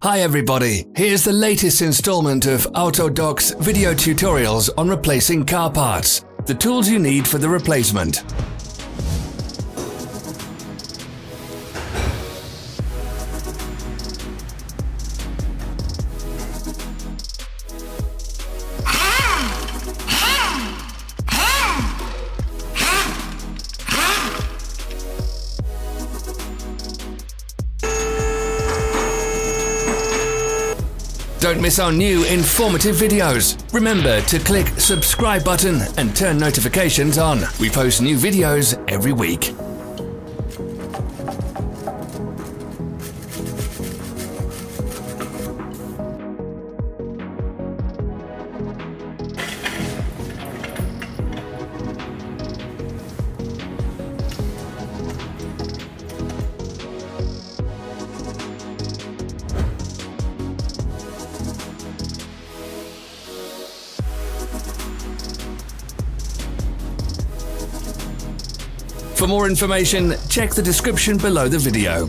Hi everybody, here's the latest installment of Autodoc's video tutorials on replacing car parts, the tools you need for the replacement. Don't miss our new informative videos. Remember to click subscribe button and turn notifications on. We post new videos every week. For more information, check the description below the video.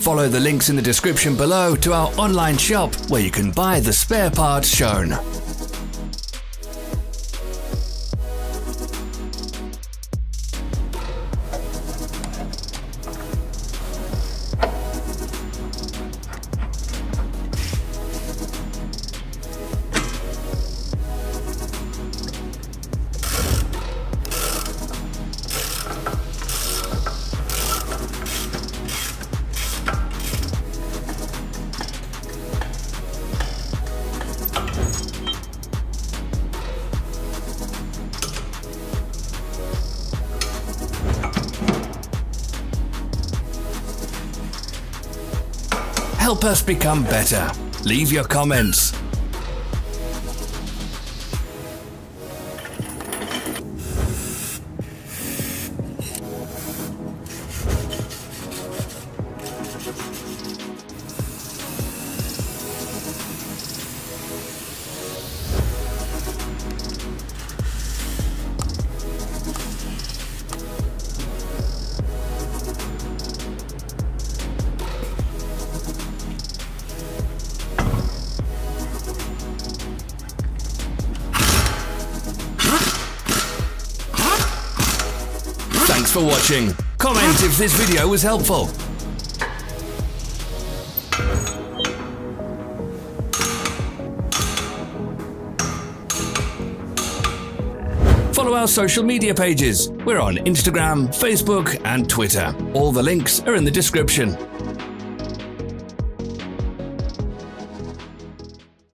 Follow the links in the description below to our online shop where you can buy the spare parts shown. Help us become better. Leave your comments. Thanks for watching. Comment if this video was helpful. Follow our social media pages. We're on Instagram, Facebook, and Twitter. All the links are in the description.